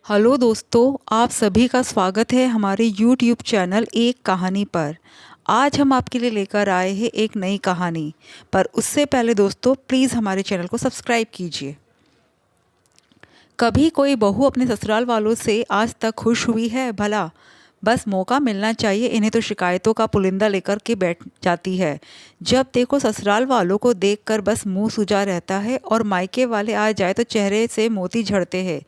Hello दोस्तों, आप सभी का स्वागत है हमारे यूट्यूब चैनल एक कहानी पर। आज हम आपके लिए लेकर आए हैं एक नई कहानी। पर उससे पहले दोस्तों, प्लीज़ हमारे चैनल को सब्सक्राइब कीजिए। कभी कोई बहू अपने ससुराल वालों से आज तक खुश हुई है भला? बस मौका मिलना चाहिए, इन्हें तो शिकायतों का पुलिंदा लेकर के बैठ जाती है। जब देखो ससुराल वालों को देखकर बस मुंह सूजा रहता है और मायके वाले आ जाए तो चेहरे से मोती झड़ते हैं।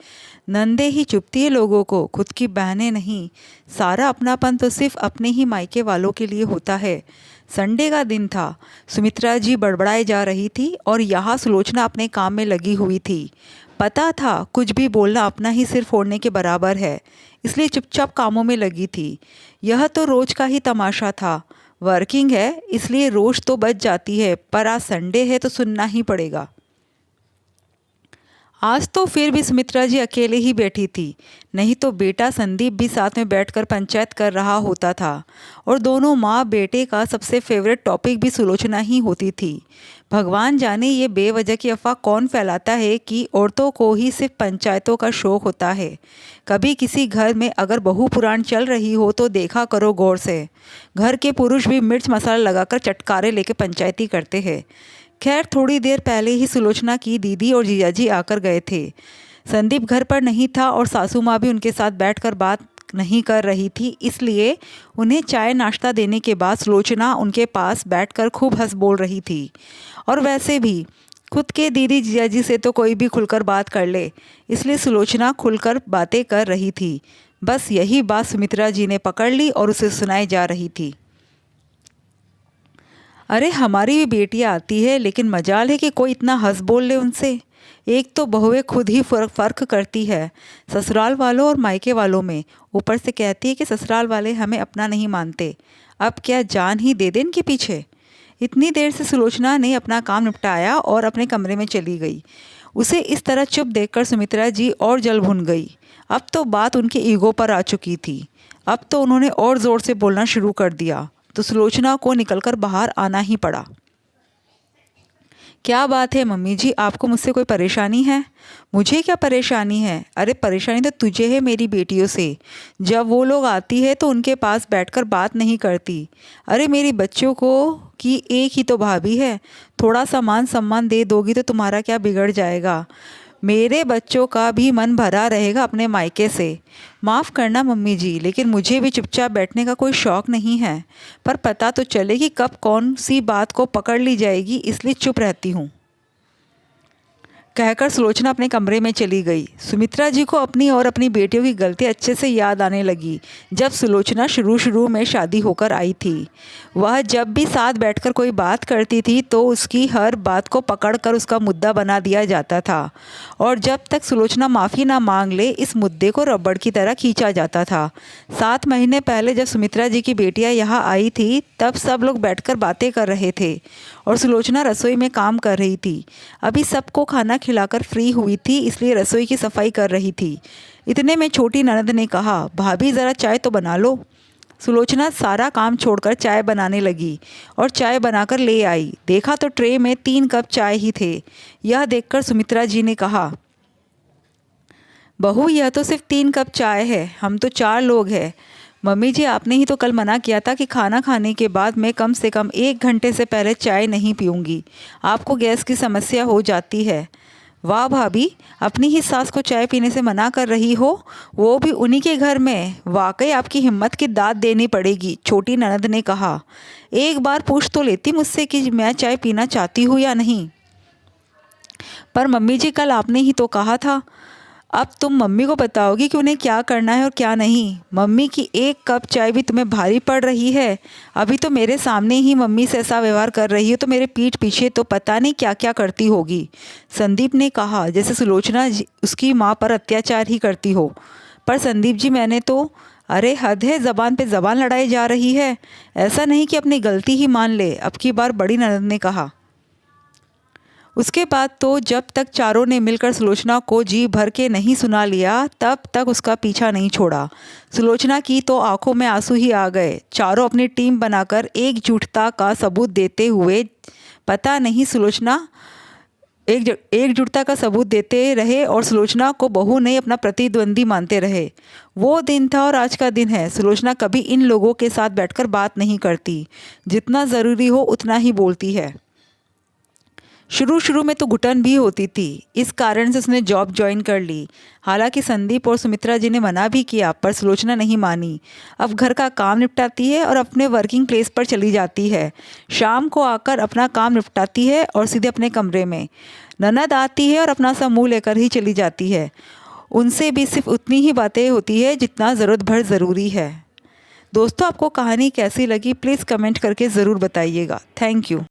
नंदे ही चुभती है लोगों को, खुद की बहनें नहीं। सारा अपनापन तो सिर्फ अपने ही मायके वालों के लिए होता है। संडे का दिन था। सुमित्रा जी बड़बड़ाई जा रही थी और यहाँ सुलोचना अपने काम में लगी हुई थी। पता था कुछ भी बोलना अपना ही सिर फोड़ने के बराबर है, इसलिए चुपचाप कामों में लगी थी। यह तो रोज का ही तमाशा था। वर्किंग है इसलिए रोज तो बच जाती है, पर आज संडे है तो सुनना ही पड़ेगा। आज तो फिर भी सुमित्रा जी अकेले ही बैठी थी, नहीं तो बेटा संदीप भी साथ में बैठकर पंचायत कर रहा होता था। और दोनों माँ बेटे का सबसे फेवरेट टॉपिक भी सुलोचना ही होती थी। भगवान जाने ये बेवजह की अफवाह कौन फैलाता है कि औरतों को ही सिर्फ पंचायतों का शौक होता है। कभी किसी घर में अगर बहू पुराण चल रही हो तो देखा करो गौर से। घर के पुरुष भी मिर्च मसाला लगाकर चटकारे लेके पंचायती करते हैं। खैर, थोड़ी देर पहले ही सुलोचना की दीदी और जीजाजी आकर गए थे। संदीप घर पर नहीं था और सासू माँ भी उनके साथ बैठकर बात नहीं कर रही थी, इसलिए उन्हें चाय नाश्ता देने के बाद सुलोचना उनके पास बैठकर खूब हंस बोल रही थी। और वैसे भी खुद के दीदी जीजाजी से तो कोई भी खुलकर बात कर ले, इसलिए सुलोचना खुलकर बातें कर रही थी। बस यही बात सुमित्रा जी ने पकड़ ली और उसे सुनाई जा रही थी। अरे हमारी भी बेटियाँ आती है, लेकिन मजाल है कि कोई इतना हंस बोल ले उनसे। एक तो बहुएं खुद ही फ़र्क करती है ससुराल वालों और मायके वालों में। ऊपर से कहती है कि ससुराल वाले हमें अपना नहीं मानते। अब क्या जान ही दे दे इनके पीछे। इतनी देर से सुलोचना ने अपना काम निपटाया और अपने कमरे में चली गई। उसे इस तरह चुप देखकर सुमित्रा जी और जल भुन गई। अब तो बात उनके ईगो पर आ चुकी थी। अब तो उन्होंने और ज़ोर से बोलना शुरू कर दिया, तो सुलोचना को निकलकर बाहर आना ही पड़ा। क्या बात है मम्मी जी, आपको मुझसे कोई परेशानी है? मुझे क्या परेशानी है? अरे परेशानी तो तुझे है मेरी बेटियों से। जब वो लोग आती है तो उनके पास बैठकर बात नहीं करती। अरे मेरी बच्चों को की एक ही तो भाभी है, थोड़ा सा मान सम्मान दे दोगी तो तुम्हारा क्या बिगड़ जाएगा। मेरे बच्चों का भी मन भरा रहेगा अपने मायके से। माफ़ करना मम्मी जी, लेकिन मुझे भी चुपचाप बैठने का कोई शौक़ नहीं है, पर पता तो चले कि कब कौन सी बात को पकड़ ली जाएगी, इसलिए चुप रहती हूँ। कहकर सुलोचना अपने कमरे में चली गई। सुमित्रा जी को अपनी और अपनी बेटियों की गलती अच्छे से याद आने लगी। जब सुलोचना शुरू में शादी होकर आई थी, वह जब भी साथ बैठकर कोई बात करती थी तो उसकी हर बात को पकड़कर उसका मुद्दा बना दिया जाता था। और जब तक सुलोचना माफ़ी ना मांग ले, इस मुद्दे को रबड़ की तरह खींचा जाता था। 7 महीने पहले जब सुमित्रा जी की बेटियां यहाँ आई थी, तब सब लोग बैठकर बातें कर रहे थे और सुलोचना रसोई में काम कर रही थी। अभी सबको खाना खिलाकर फ्री हुई थी, इसलिए रसोई की सफाई कर रही थी। इतने में छोटी ननद ने कहा, भाभी ज़रा चाय तो बना लो। सुलोचना सारा काम छोड़कर चाय बनाने लगी और चाय बनाकर ले आई। देखा तो ट्रे में 3 कप चाय ही थे। यह देखकर सुमित्रा जी ने कहा, बहू यह तो सिर्फ 3 कप चाय है, हम तो 4 लोग हैं। मम्मी जी, आपने ही तो कल मना किया था कि खाना खाने के बाद मैं कम से कम 1 घंटे से पहले चाय नहीं पीऊँगी, आपको गैस की समस्या हो जाती है। वाह भाभी, अपनी ही सास को चाय पीने से मना कर रही हो, वो भी उन्हीं के घर में। वाकई आपकी हिम्मत की दाद देनी पड़ेगी, छोटी ननद ने कहा। एक बार पूछ तो लेती मुझसे कि मैं चाय पीना चाहती हूँ या नहीं। पर मम्मी जी, कल आपने ही तो कहा था। अब तुम मम्मी को बताओगी कि उन्हें क्या करना है और क्या नहीं। मम्मी की 1 कप चाय भी तुम्हें भारी पड़ रही है। अभी तो मेरे सामने ही मम्मी से ऐसा व्यवहार कर रही हो तो मेरे पीठ पीछे तो पता नहीं क्या क्या करती होगी। संदीप ने कहा, जैसे सुलोचना उसकी माँ पर अत्याचार ही करती हो। पर संदीप जी, मैंने तो। अरे हद है, ज़बान पे ज़बान लड़ाई जा रही है। ऐसा नहीं कि अपनी गलती ही मान ले, अब की बार बड़ी ननद ने कहा। उसके बाद तो जब तक चारों ने मिलकर सुलोचना को जी भर के नहीं सुना लिया, तब तक उसका पीछा नहीं छोड़ा। सुलोचना की तो आंखों में आंसू ही आ गए। चारों अपनी टीम बनाकर एकजुटता का सबूत देते हुए, पता नहीं सुलोचना एकजुटता का सबूत देते रहे और सुलोचना को बहू नहीं अपना प्रतिद्वंदी मानते रहे। वो दिन था और आज का दिन है। सुलोचना कभी इन लोगों के साथ बैठकर बात नहीं करती, जितना ज़रूरी हो उतना ही बोलती है। शुरू शुरू में तो घुटन भी होती थी, इस कारण से उसने जॉब ज्वाइन कर ली। हालांकि संदीप और सुमित्रा जी ने मना भी किया, पर सुलोचना नहीं मानी। अब घर का काम निपटाती है और अपने वर्किंग प्लेस पर चली जाती है। शाम को आकर अपना काम निपटाती है और सीधे अपने कमरे में। ननद आती है और अपना सा मुँह लेकर ही चली जाती है। उनसे भी सिर्फ उतनी ही बातें होती है जितना ज़रूरत भर ज़रूरी है। दोस्तों, आपको कहानी कैसी लगी प्लीज़ कमेंट करके ज़रूर बताइएगा। Thank you.